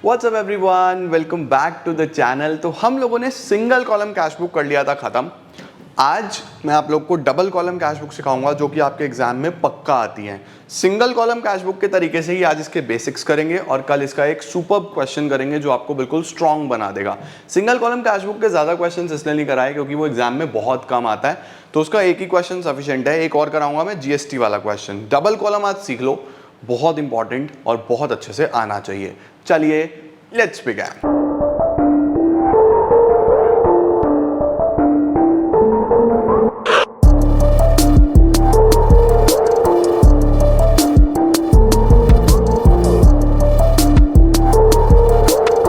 WhatsApp everyone, welcome back to the channel. तो हम लोगों ने सिंगल कॉलम कैश बुक कर लिया था खत्म। आज मैं आप लोग को डबल कॉलम कैश बुक सिखाऊंगा जो कि आपके एग्जाम में पक्का आती हैं। सिंगल कॉलम कैश बुक के तरीके से ही आज इसके बेसिक्स करेंगे और कल इसका एक सुपर क्वेश्चन करेंगे जो आपको बिल्कुल स्ट्रांग बना देगा। सिंगल कॉलम कैश बुक के ज़्यादा क्वेश्चन इसलिए नहीं कराए क्योंकि वो एग्जाम में बहुत कम आता है, तो उसका एक ही क्वेश्चन सफिशिएंट है। एक और कराऊंगा मैं जीएसटी वाला क्वेश्चन। डबल कॉलम आज सीख लो, बहुत इंपॉर्टेंट और बहुत अच्छे से आना चाहिए। चलिए लेट्स बिगिन।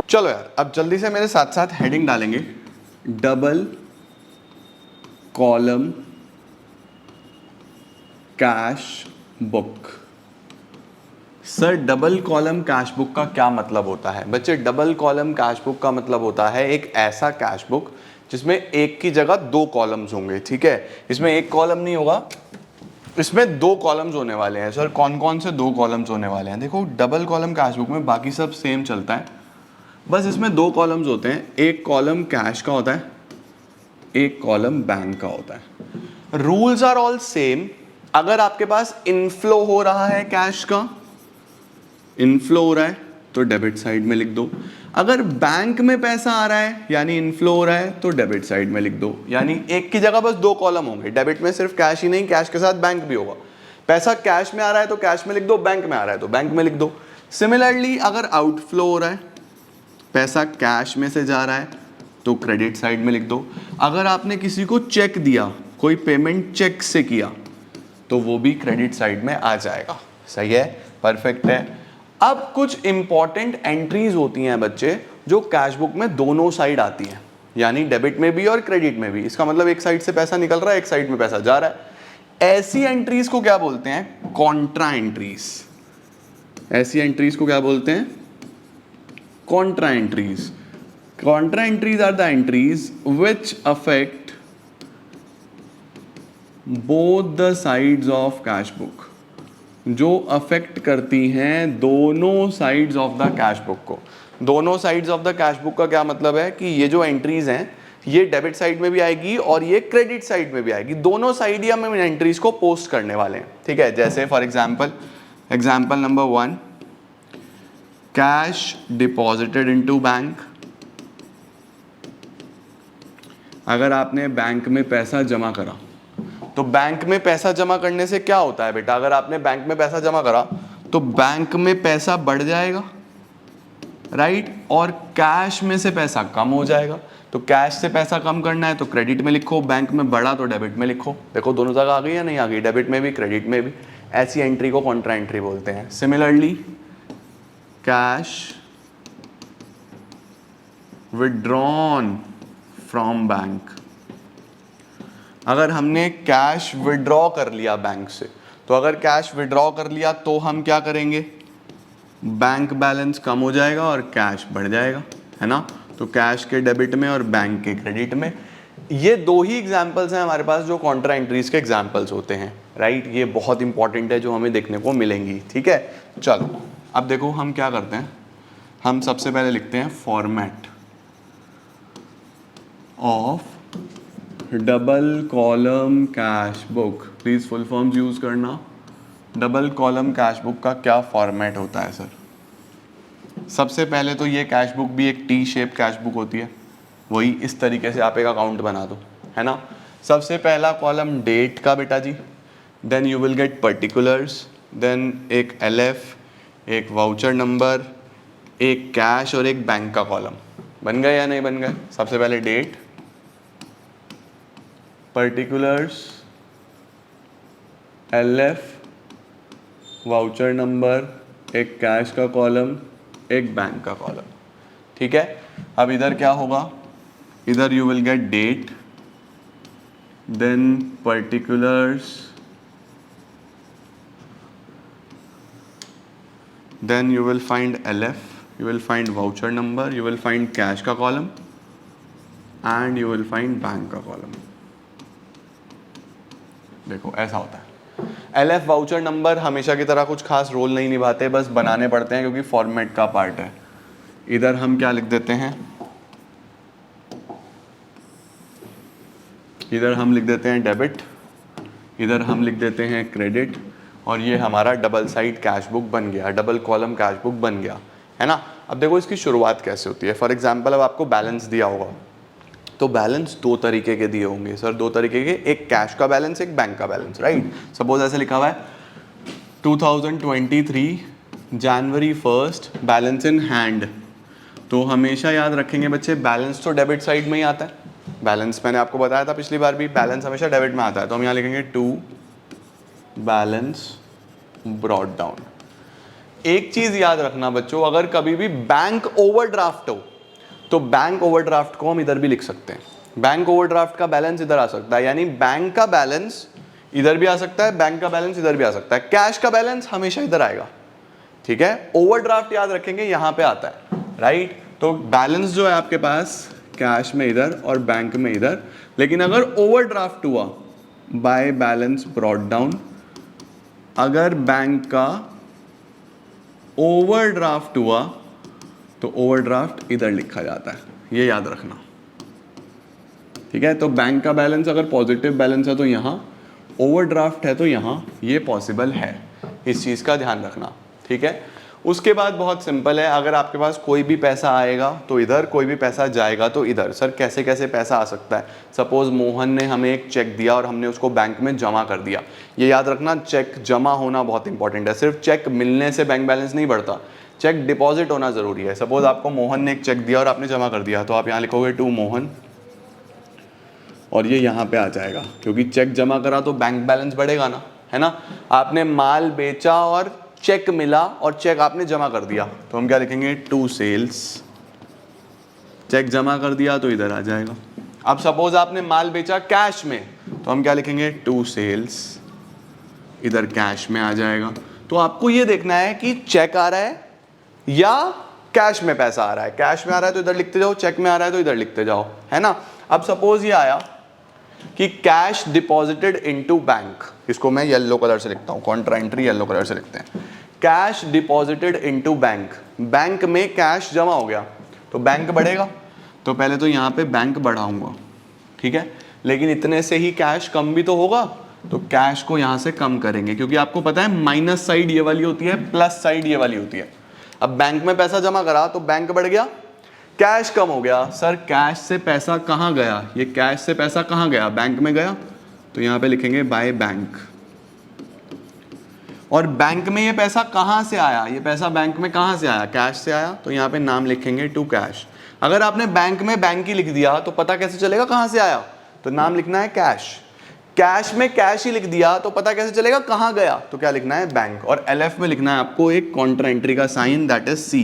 चलो यार, अब जल्दी से मेरे साथ साथ हेडिंग डालेंगे। Double column cash book. Sir, double column cash book का क्या मतलब होता है? बच्चे, डबल कॉलम कैश बुक का मतलब होता है एक ऐसा कैश बुक जिसमें एक की जगह दो कॉलम्स होंगे। ठीक है, इसमें एक कॉलम नहीं होगा, इसमें दो कॉलम्स होने वाले हैं। सर, कौन कौन से दो कॉलम्स होने वाले हैं? देखो, डबल कॉलम कैश बुक में बाकी सब सेम चलता है, बस इसमें दो कॉलम्स होते हैं। एक कॉलम कैश का होता है, एक कॉलम बैंक का होता है। Rules are all same. अगर आपके पास इनफ्लो हो रहा है, कैश का इनफ्लो हो रहा है तो डेबिट साइड में लिख दो। अगर बैंक में पैसा आ रहा है यानी इनफ्लो हो रहा है तो डेबिट साइड में लिख दो। यानी एक की जगह बस दो कॉलम होंगे। डेबिट में सिर्फ कैश ही नहीं, कैश के साथ बैंक भी होगा। पैसा कैश में आ रहा है तो कैश में लिख दो, बैंक में आ रहा है तो बैंक में लिख दो। सिमिलरली, अगर आउटफ्लो हो रहा है, पैसा कैश में से जा रहा है तो क्रेडिट साइड में लिख दो। अगर आपने किसी को चेक दिया, कोई पेमेंट चेक से किया, तो वो भी क्रेडिट साइड में आ जाएगा। सही है, परफेक्ट है। अब कुछ इंपॉर्टेंट एंट्रीज होती हैं बच्चे जो कैश बुक में दोनों साइड आती हैं, यानी डेबिट में भी और क्रेडिट में भी। इसका मतलब एक साइड से पैसा निकल रहा है, एक साइड में पैसा जा रहा है। ऐसी एंट्रीज को क्या बोलते हैं? Contra entries. ऐसी एंट्रीज को क्या बोलते हैं? Contra entries. Contra entries are the entries which affect both the sides of cash book, जो अफेक्ट करती हैं दोनों sides of the cash book को। दोनों sides of the cash book का क्या मतलब है कि ये जो एंट्रीज हैं ये डेबिट साइड में भी आएगी और ये क्रेडिट साइड में भी आएगी। दोनों साइड ही हम इन एंट्रीज को पोस्ट करने वाले हैं। ठीक है, जैसे for example number 1, cash deposited into bank. अगर आपने बैंक में पैसा जमा करा तो बैंक में पैसा जमा करने से क्या होता है बेटा? अगर आपने बैंक में पैसा जमा करा तो बैंक में पैसा बढ़ जाएगा, राइट? और कैश में से पैसा कम हो जाएगा। तो कैश से पैसा कम करना है तो क्रेडिट में लिखो, बैंक में बढ़ा तो डेबिट में लिखो। देखो दोनों जगह आ गई या नहीं आ गई? डेबिट में भी, क्रेडिट में भी। ऐसी एंट्री को कॉन्ट्रा एंट्री बोलते हैं। Similarly, cash withdrawn from bank. अगर हमने कैश विड्रॉ कर लिया बैंक से, तो अगर कैश विड्रॉ कर लिया तो हम क्या करेंगे? बैंक बैलेंस कम हो जाएगा और कैश बढ़ जाएगा, है ना? तो कैश के डेबिट में और बैंक के क्रेडिट में। ये दो ही एग्जांपल्स हैं हमारे पास जो कॉन्ट्रा एंट्रीज के एग्जांपल्स होते हैं, राइट? ये बहुत इंपॉर्टेंट है, जो हमें देखने को मिलेंगी। ठीक है, चलो अब देखो हम क्या करते हैं। हम सबसे पहले लिखते हैं format of double column cash book. Please full forms use करना। डबल कॉलम कैश बुक का क्या फॉर्मेट होता है सर? सबसे पहले तो ये कैश बुक भी एक टी शेप कैश बुक होती है, वही इस तरीके से आप एक अकाउंट बना दो, है ना? सबसे पहला कॉलम डेट का बेटा जी, then you will get particulars, then एक एलएफ, एक वाउचर नंबर, एक कैश और एक बैंक का कॉलम। बन गए या नहीं बन गए? सबसे पहले date, particulars, LF, voucher number, एक कैश का कॉलम, एक बैंक का कॉलम। ठीक है, अब इधर क्या होगा? इधर you will get date, then particulars, then you will find LF, you will find voucher number, you will find cash का column and you will find bank का कॉलम। देखो ऐसा होता है। एलएफ वाउचर नंबर हमेशा की तरह कुछ खास रोल नहीं निभाते, बस बनाने पड़ते हैं क्योंकि फॉर्मेट का पार्ट है। इधर हम क्या लिख देते हैं, इधर हम लिख देते हैं डेबिट, इधर हम लिख देते हैं क्रेडिट, और ये हमारा डबल साइड कैश बुक बन गया, डबल कॉलम कैश बुक बन गया, है ना। अब देखो इसकी शुरुआत कैसे होती है। फॉर एग्जांपल अब आपको बैलेंस दिया होगा, तो बैलेंस दो तरीके के दिए होंगे सर, दो तरीके के, एक कैश का बैलेंस, एक बैंक का बैलेंस, राइट। सपोज ऐसे लिखा हुआ है 2023 जनवरी 1 बैलेंस इन हैंड, तो हमेशा याद रखेंगे बच्चे बैलेंस तो डेबिट साइड में ही आता है। बैलेंस मैंने आपको बताया था पिछली बार भी, बैलेंस हमेशा डेबिट में आता है, तो हम यहाँ लिखेंगे टू बैलेंस ब्रॉट डाउन। एक चीज याद रखना बच्चों, अगर कभी भी बैंक ओवरड्राफ्ट हो तो बैंक ओवरड्राफ्ट को हम इधर भी लिख सकते हैं। बैंक ओवरड्राफ्ट का बैलेंस इधर आ सकता है, यानी बैंक का बैलेंस इधर भी आ सकता है, बैंक का बैलेंस इधर भी आ सकता है, कैश का बैलेंस हमेशा इधर आएगा, ठीक है। ओवरड्राफ्ट याद रखेंगे यहां पे आता है, राइट। तो बैलेंस जो है आपके पास कैश में इधर और बैंक में इधर, लेकिन अगर ओवरड्राफ्ट हुआ बाय बैलेंस ब्रॉट डाउन, अगर बैंक का ओवरड्राफ्ट हुआ तो ओवरड्राफ्ट इधर लिखा जाता है, ये याद रखना, ठीक है। तो बैंक का बैलेंस अगर पॉजिटिव बैलेंस है तो यहाँ, ओवरड्राफ्ट है तो यहाँ, ये पॉसिबल है, इस चीज़ का ध्यान रखना, ठीक है। उसके बाद बहुत सिंपल है, अगर आपके पास कोई भी पैसा आएगा तो इधर, कोई भी पैसा जाएगा तो इधर। सर कैसे कैसे पैसा आ सकता है, सपोज मोहन ने हमें एक चेक दिया और हमने उसको बैंक में जमा कर दिया, ये याद रखना चेक जमा होना बहुत इंपॉर्टेंट है, सिर्फ चेक मिलने से बैंक बैलेंस नहीं बढ़ता, चेक डिपॉजिट होना जरूरी है। सपोज आपको मोहन ने एक चेक दिया और आपने जमा कर दिया, तो आप यहाँ लिखोगे टू मोहन, और ये यहाँ पे आ जाएगा, क्योंकि चेक जमा करा तो बैंक बैलेंस बढ़ेगा ना, है ना। आपने माल बेचा और चेक मिला और चेक आपने जमा कर दिया, तो हम क्या लिखेंगे टू सेल्स, चेक जमा कर दिया तो इधर आ जाएगा। अब सपोज आपने माल बेचा कैश में, तो हम क्या लिखेंगे टू सेल्स, इधर कैश में आ जाएगा। तो आपको ये देखना है कि चेक आ रहा है या कैश में पैसा आ रहा है, कैश में आ रहा है तो इधर लिखते जाओ, चेक में आ रहा है तो इधर लिखते जाओ, है ना। अब सपोज ये आया कि कैश डिपॉजिटेड इनटू बैंक, इसको मैं येलो कलर से लिखता हूं, कॉन्ट्रा एंट्री येलो कलर से लिखते हैं, cash deposited into bank, bank में कैश जमा हो गया तो बैंक बढ़ेगा, तो पहले तो यहाँ पे बैंक बढ़ाऊंगा, ठीक है। लेकिन इतने से ही कैश कम भी तो होगा, तो कैश को यहाँ से कम करेंगे, क्योंकि आपको पता है माइनस साइड ये वाली होती है, प्लस साइड ये वाली होती है। अब बैंक में पैसा जमा करा तो बैंक बढ़ गया, कैश कम हो गया। सर कैश से पैसा कहाँ गया, ये कैश से पैसा कहाँ गया, बैंक में गया, तो यहाँ पे लिखेंगे बाय बैंक। और बैंक में ये पैसा कहाँ से आया, ये पैसा बैंक में कहाँ से आया, कैश से आया, तो यहाँ पे नाम लिखेंगे टू कैश। अगर आपने बैंक में बैंक ही लिख दिया तो पता कैसे चलेगा कहाँ से आया, तो नाम लिखना है कैश। कैश में कैश ही लिख दिया तो पता कैसे चलेगा कहाँ गया, तो क्या लिखना है बैंक। और एलएफ में लिखना है आपको एक कॉन्ट्रा एंट्री का sign, that is C.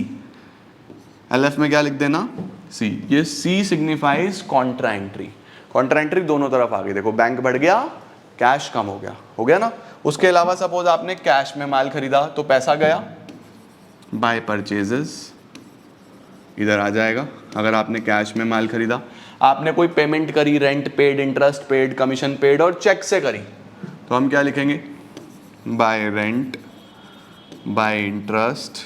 LF में क्या लिख देना, सी। ये C signifies contra entry. Contra entry दोनों तरफ आ गई, देखो बैंक बढ़ गया, कैश कम हो गया ना। उसके अलावा सपोज आपने कैश में माल खरीदा तो पैसा गया, बाय परचेजेस इधर आ जाएगा। अगर आपने कैश में माल खरीदा, आपने कोई पेमेंट करी, rent paid, interest paid, commission paid और चेक से करी, तो हम क्या लिखेंगे bye rent, bye interest,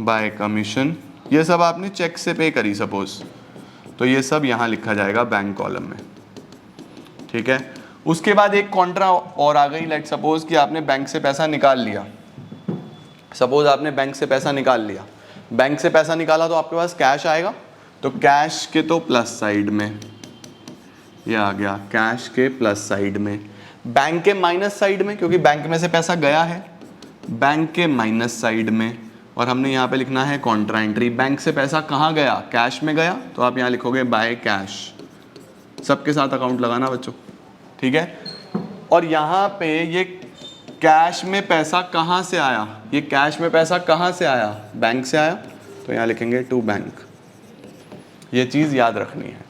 bye commission. ये सब आपने चेक से पे करी सपोज, तो ये सब यहाँ लिखा जाएगा बैंक कॉलम में, ठीक है। उसके बाद एक कॉन्ट्रा और आ गई, लेट सपोज कि आपने बैंक से पैसा निकाल लिया। सपोज आपने बैंक से पैसा निकाल लिया, बैंक से पैसा निकाला तो आपके पास कैश आएगा, तो कैश के तो प्लस साइड में ये आ गया, कैश के प्लस साइड में। बैंक के माइनस साइड में, क्योंकि बैंक में से पैसा गया है, बैंक के माइनस साइड में। और हमने यहाँ पे लिखना है कॉन्ट्रा एंट्री, बैंक से पैसा कहाँ गया, कैश में गया, तो आप यहाँ लिखोगे बाय कैश। सबके साथ अकाउंट लगाना बच्चों, ठीक है। और यहाँ पे ये कैश में पैसा कहाँ से आया, ये कैश में पैसा कहाँ से आया, बैंक से आया, तो यहाँ लिखेंगे टू बैंक। ये चीज़ याद रखनी है,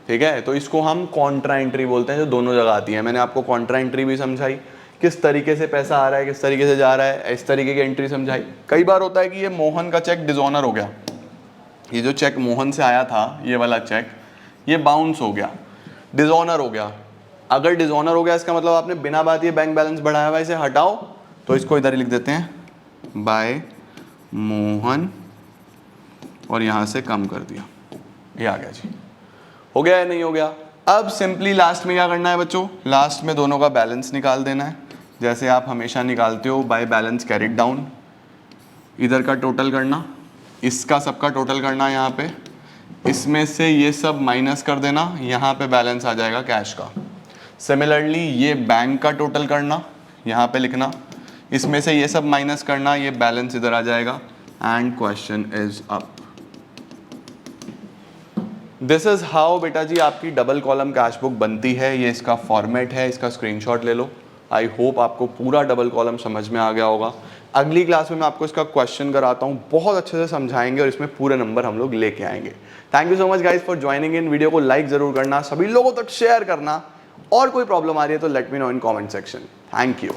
ठीक है। तो इसको हम कॉन्ट्रा एंट्री बोलते हैं, जो दोनों जगह आती है। मैंने आपको कॉन्ट्रा एंट्री भी समझाई, किस तरीके से पैसा आ रहा है, किस तरीके से जा रहा है, इस तरीके की एंट्री समझाई। कई बार होता है कि ये मोहन का चेक डिसऑनर हो गया, ये जो चेक मोहन से आया था, ये वाला चेक, ये बाउंस हो गया, डिसऑनर हो गया। अगर डिसऑनर हो गया इसका मतलब आपने बिना बात ये बैंक बैलेंस बढ़ाया हुआ, इसे हटाओ, तो इसको इधर ही लिख देते हैं बाय मोहन और यहाँ से कम कर दिया, ये आ गया जी। हो गया या नहीं हो गया? अब सिंपली लास्ट में क्या करना है बच्चों, लास्ट में दोनों का बैलेंस निकाल देना है, जैसे आप हमेशा निकालते हो, बाय बैलेंस कैरिड डाउन। इधर का टोटल करना, इसका सबका टोटल करना यहाँ पे, इसमें से ये सब माइनस कर देना, यहाँ पे बैलेंस आ जाएगा कैश का। सिमिलरली ये बैंक का टोटल करना, यहाँ पे लिखना, इसमें से ये सब माइनस करना, ये बैलेंस इधर आ जाएगा and question is up. This is how बेटा जी आपकी डबल कॉलम कैश बुक बनती है। ये इसका फॉर्मेट है, इसका स्क्रीनशॉट ले लो। आई होप आपको पूरा डबल कॉलम समझ में आ गया होगा। अगली क्लास में मैं आपको इसका क्वेश्चन कराता हूँ, बहुत अच्छे से समझाएंगे और इसमें पूरे नंबर हम लोग लेके आएंगे। Thank you so much guys for joining in. Video को लाइक जरूर करना, सभी लोगों तक शेयर करना, और कोई प्रॉब्लम आ रही है तो let me know in comment section. Thank you.